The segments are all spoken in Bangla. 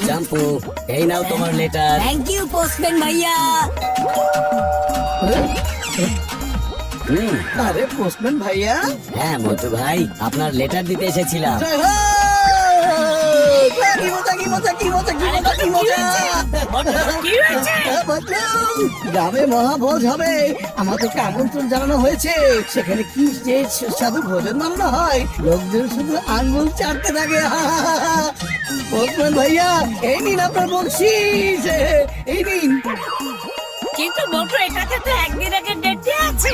চাম্পু, এই নাও তোমার লেটার। থ্যাংক ইউ পোস্টম্যান ভাইয়া। আরে পোস্টম্যান ভাইয়া, হ্যাঁ মোটু ভাই, আপনার লেটার দিতে এসেছিলাম। কি মজা, কি মজা, কি মজা, কি মজা, কি মজা! গ্রামে মহাভোজ হবে, আমাদেরকে আমন্ত্রণ জানানো হয়েছে। সেখানে কি যে সুস্বাদু ভোজন বানানো হয়, লোকজন শুধু আঙ্গুল চাটতে থাকে। পোস্টম্যান ভাইয়া, এই নিন আপনার বকশিস, এই নিন। কিন্তু মোটু এটাতে তো একদিন আগে ডেট দেয়া আছে।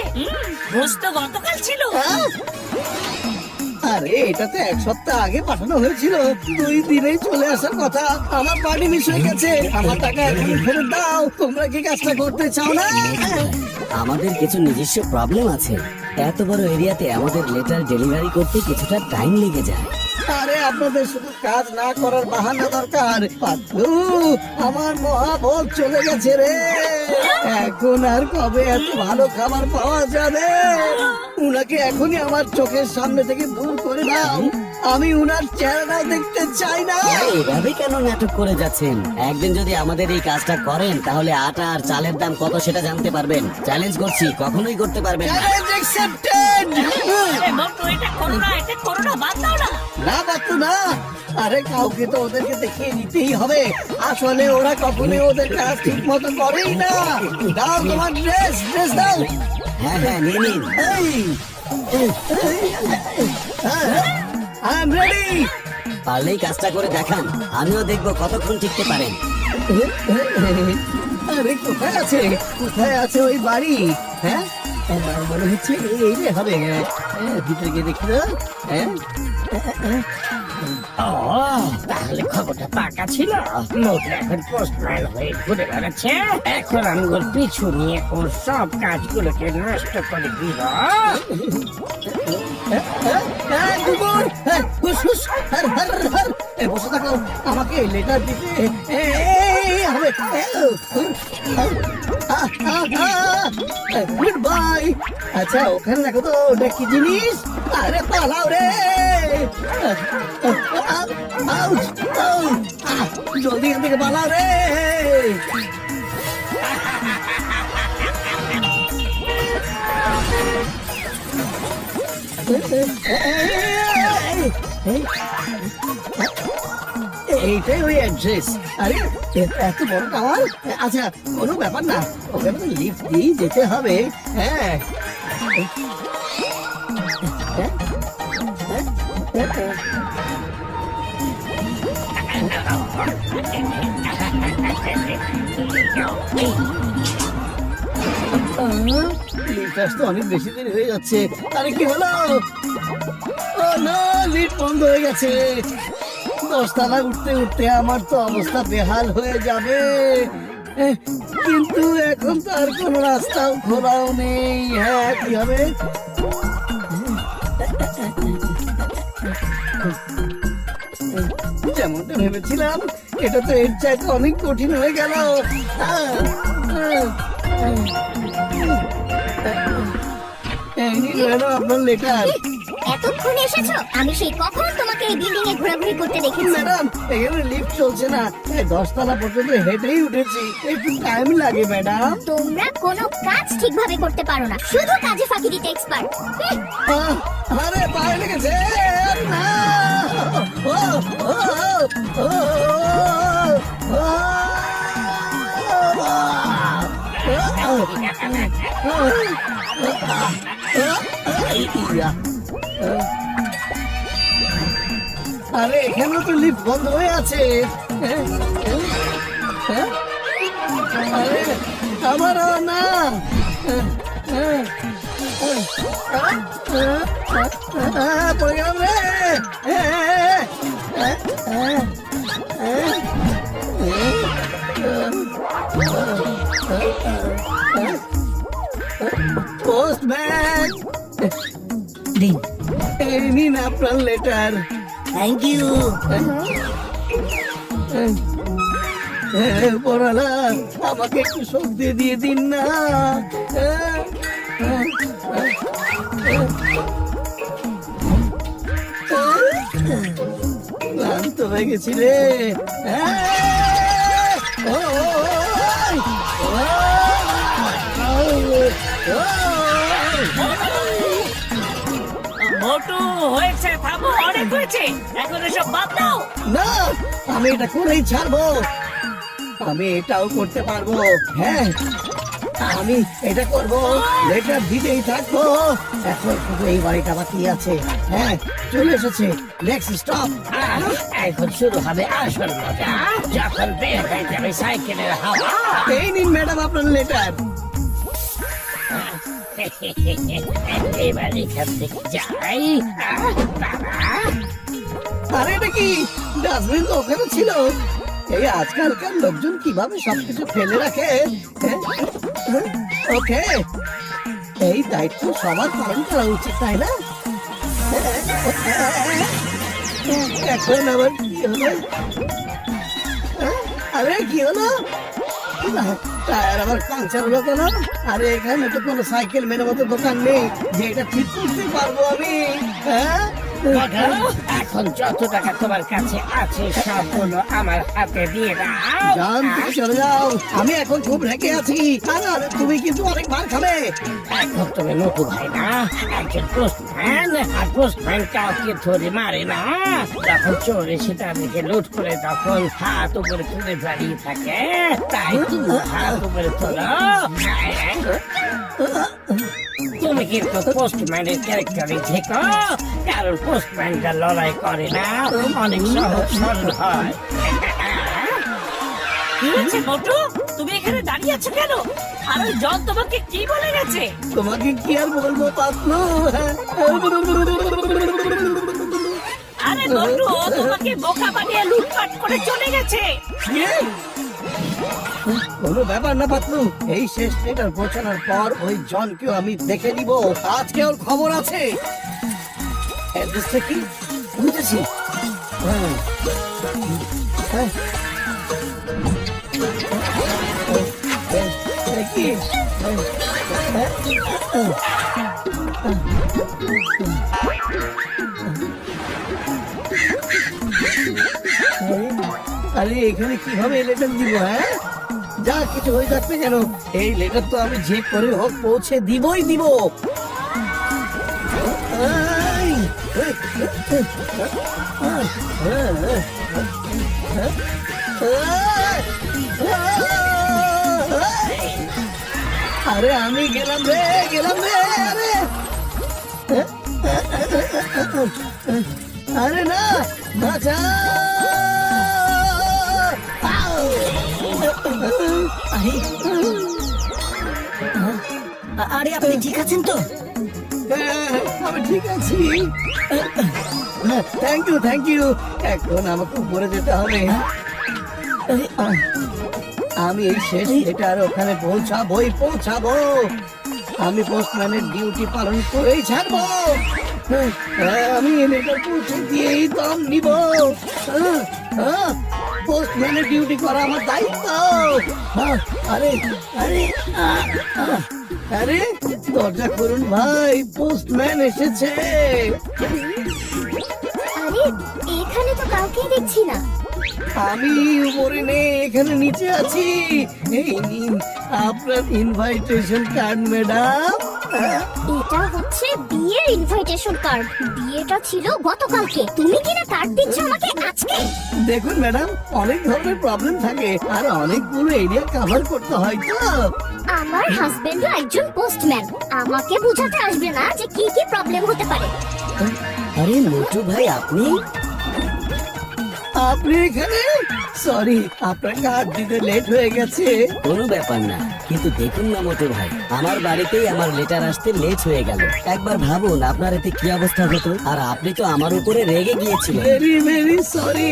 ভোজ তো গতকাল ছিল। আরে এটা তো এক সপ্তাহ আগে পাঠানো হয়েছিল, 2 দিনেই চলে আসার কথা। আমার পার্টি মিস হয়ে গেছে, আমার টাকা এখন ফেরত দাও। তোমরা কি কাজটা করতে চাও না? আমাদের কিছু নিজস্ব প্রবলেম আছে, এত বড় এরিয়াতে আমাদের লেটার ডেলিভারি করতে কিছুটা টাইম লেগে যায়। আরে আপনাদের শুধু কাজ না করার বাহানা দরকার। পাতলু, আমার মহাভোগ চলে গেছে রে। এখন আর কবে এত ভালো খাবার পাওয়া যাবে? উনাকে এখনই আমার চোখের সামনে থেকে দূর করে দাও। আমি উনার চেহারাটাও দেখতে চাই না। এভাবে কেন নাটক করে যাচ্ছেন? একদিন যদি আমাদের এই কাজটা করেন, তাহলে আটা আর চালের দাম কত সেটা জানতে পারবেন। চ্যালেঞ্জ করছি, কখনোই করতে পারবেন না। Challenge accepted. মোটু এটা করো না, এটা করো না, বাদ দাও না। না বাচ্চু না, আরে কাউকে তো ওদেরকে দেখিয়ে নিতেই হবে। আসলে ওরা কখনোই ওদের কাজ ঠিক মতো করেই না। দাও তোমার ড্রেস, ড্রেস দাও। হ্যাঁ হ্যাঁ, নিয়ে নিন। I am ready. পারলেই কাজটা করে দেখান, আমিও দেখবো কতক্ষণ টিকতে পারেন। আরে কোথায় আছে, কোথায় আছে ওই বাড়ি? হ্যাঁ, আমার মনে হচ্ছে এই রে হবে। ভিতরে গিয়ে দেখি তো। তাহলে খবরটা পাকা ছিল। মোটু এখন পোস্টম্যান হয়ে ঘুরে বেড়াচ্ছে। এখন আমি ওর পিছু নিয়ে ওর সব কাজগুলোকে নষ্ট করে দিব। কুকুর, বসে থাকো, আমাকে লেটার দিতে হবে। Good bye. আচ্ছা ওখানে দেখো তো, ওটা কি জিনিস? আরে পালাও রে। জলদি এখান থেকে পালাও রে। এইটাই ওই অ্যাড্রেস। আরে এত বড় টাওয়ার। আচ্ছা কোনো ব্যাপার না, ওখানে তো লিফট দিয়েই যেতে হবে। হ্যাঁ, লিফট আসতে অনেক বেশি দেরি হয়ে যাচ্ছে। আরে কি হলো? ও না, লিফট বন্ধ হয়ে গেছে। 10 তলা উঠতে উঠতে আমার তো অবস্থা বেহাল হয়ে যাবে। কিন্তু এখন তো আর কোনো রাস্তাও খোলাও নেই। হ্যাঁ, কি হবে? যেমনটা ভেবেছিলাম, এটা তো এর চাইতে অনেক কঠিন হয়ে গেল। এই নিন ম্যাডাম আপনার লেটার। এতক্ষণ এসেছো? আমি সেই কখন তোমাকে এই বিল্ডিং এ ঘোরাঘুরি করতে দেখেছি। ম্যাডাম এখানে লিফট চলছে না, 10 তলা পর্যন্ত হেঁটেই উঠেছি, একটু টাইম লাগে ম্যাডাম। তোমরা কোনো কাজ ঠিকভাবে করতে পারো না, শুধু কাজে ফাঁকি দিতে এক্সপার্ট। আরে পায়ে লেগেছে না। ও, ও, ও, ও, আরে এখানে তো লিফট বন্ধ হয়ে আছে। আরে আমারও না। পড়ে গেলাম রে। পোস্টম্যান, এই নিন আপনার লেটার। Thank you. পড়ালা, আমাকে একটু শক্তি দিয়ে দিন না। ক্লান্ত হয়ে গেছি রে। ও, ও, ও, ও, মোটু হয়েছে, থামো, অনেক হয়েছে, এখন এসব বাদ দাও। না, আমি এটা করেই ছাড়বো। আমি এটাও করতে পারবো। হ্যাঁ, আমি এটা করবো, লেটার দিতেই থাকবো। এখন শুধু এই বাড়িটা বাকি আছে। হ্যাঁ, চলে এসেছে। Next stop. এখন শুরু হবে আসল মজা, যখন বের হয়ে যাবে সাইকেলের হাওয়া। এই নিন ম্যাডাম আপনার লেটার। এবার এখান থেকে যাই। বাবা, আরে এটা কি? ডাস্টবিন তো ওখানে ছিল। এই আজকালকার লোকজন কিভাবে সবকিছু ফেলে রাখে। ওকে, এই দায়িত্ব সবার পালন করা উচিত, তাই না? এখন আবার কি হলো? আরে কি হলো? টায়ার আবার পাংচার হলো কেন? আরে এখানে তো কোনো সাইকেল মেরামতের দোকান নেই যে এটা ঠিক করতে পারবো আমি। হ্যাঁ, এখন যত টাকা তোমার কাছে আছে সবগুলো আমার হাতে দিয়ে দাও। জান, তুমি চলে যাও। আমি এখন খুব রেগে আছি। আর তুমি কিন্তু অনেক মার খাবে। এখন তুমি নতুন ভাই না, একজন পোস্টম্যান, আর পোস্টম্যান কাউকে ধরে মারে না। যখন চোর এসে তাদেরকে লুট করে তখন হাত উপরে তুলে দাঁড়িয়ে থাকে, তাই তুমি হাত উপরে তোলো। তুমি কিন্তু পোস্টম্যানের ক্যারেক্টারে থেকো, কারণ পোস্টম্যানটা লড়াই করে না, অনেক সহজ সরল হয়। কি হয়েছে মোটু, তুমি এখানে দাঁড়িয়ে আছো কেন? আর ওই জন তোমাকে কি বলে গেছে? তোমাকে কি আর বলবো পাতলু। আরে মোটু, ও তোমাকে বোকা বানিয়ে লুটপাট করে চলে গেছে। কোনো ব্যাপার না পাতলু, এই শেষ লেটার পৌঁছানোর পর ওই জনকেও আমি দেখে নিব। আজকে ওর খবর আছে। অ্যাড্রেসটা কি? বুঝেছি। হ্যাঁ, হ্যাঁ। কি? আরে এখানে কিভাবে লেটার দিব? হ্যাঁ, যা কিছু হয়ে যাচ্ছে কেন, এই লেটার তো আমি যে করে হোক পৌঁছে দিবই দিব। আরে আমি গেলাম রে, গেলাম রে। আরে আরে না, বাঁচা। আরে আপনি ঠিক আছেন তো? হ্যাঁ, আমি ঠিক আছি। Thank you, thank you. এখন আমাকে উপরে যেতে হবে। আমি এই শেষ লেটার ওখানে পৌঁছাবো। আমি পোস্টম্যানের ডিউটি পালন করেই ছাড়বো। আমি এই লেটার পৌঁছে দিয়েই দম নিব। পোস্টম্যানের ডিউটি করা আমার দায়িত্ব। আরে আরে আরে দরজা করুন ভাই, পোস্টম্যান এসেছে। আরে এখানে তো কাউকে দেখছি না। আমি উপরে নেই, এখানে নিচে আছি। এই নিন আপনার ইনভাইটেশন কার্ড ম্যাডাম। এটা হচ্ছে বিয়ের ইনভাইটেশন কার্ড। বিয়েটা ছিল গতকালকে, তুমি কিনা কার্ড দিচ্ছ আমাকে আজকে? দেখুন ম্যাডাম, অনেক ধরনের প্রবলেম থাকে আর অনেকগুলো এরিয়া কভার করতে হয় তো। আমার হাজবেন্ডও একজন পোস্টম্যান, আমাকে বোঝাতে আসবে না যে কি কি প্রবলেম হতে পারে। আরে মোটু ভাই, আপনি আপনি এখানে? সরি, আপনার কার্ড দিতে লেট হয়ে গেছে। কোনো ব্যাপার না, কিন্তু দেখুন না মোটু ভাই, আমার বাড়িতেই আমার লেটার আসতে লেট হয়ে গেল। একবার ভাবুন আপনার এতে কি অবস্থা হতো। আর আপনি তো আমার উপরে রেগে গিয়েছিলেন। Very very sorry.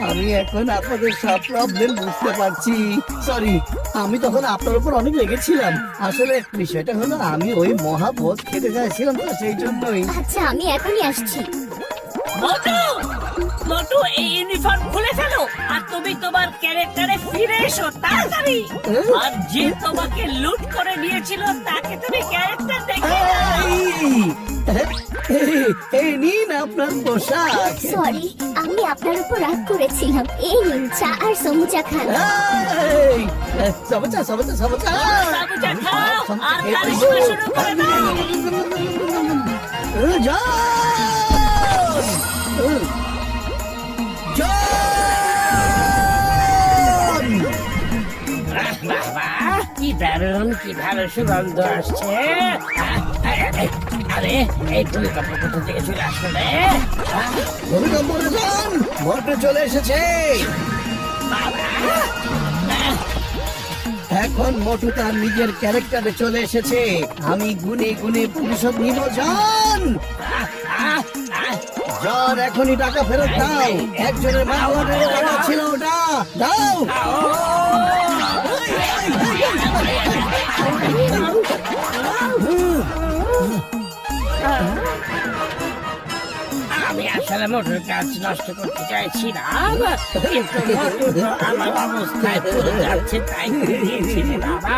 আমি এখন আপনাদের সব প্রবলেম বুঝতে পারছি। সরি, আমি তখন আপনার উপর অনেক রেগেছিলাম। আসলে বিষয়টা হলো আমি ওই মহাভোজ খেতে চাইছিলাম তো, সেই জন্যই। আচ্ছা, আমি এখনই আসছি। মোটু, মোটু, এই ইউনিফর্ম খুলে ফেলো আর তুমি তোমার ক্যারেক্টারে ফিরে এসো তাড়াতাড়ি। আর যে তোমাকে লুট করে নিয়েছিল তাকে তুমি ক্যারেক্টার দেখে নাও। এই নিন আপনার পোশাক। সরি, আমি আপনার উপর রাগ করেছিলাম। এই নিন চা আর সমুচা খান। এই, সমোসা সমোসা সমোসা বাবুচা খাও আর কারিশমা শুরু করে দাও। বাবা কি দারুণ, কি ভালো সুগন্ধ আসছে। আরে এই ভূমিকম্প কোথা থেকে চলে আসলো রে? ভূমিকম্প রেজন মোটু চলে এসেছে। এখন মোটু তার নিজের ক্যারেক্টারে চলে এসেছে। আমি গুনে গুনে প্রতিশোধ নিব। জন জন এখনই টাকা ফেরত দাও। একজনের মাওয়ারের টাকা ছিল ওটা, দাও। আমি আসলে মোটর কাজ নষ্ট করতে চাইছিলাম, কিন্তু মোটর তো আমার অবস্থায় পড়ে যাচ্ছে, তাই দিয়েছি রে বাবা।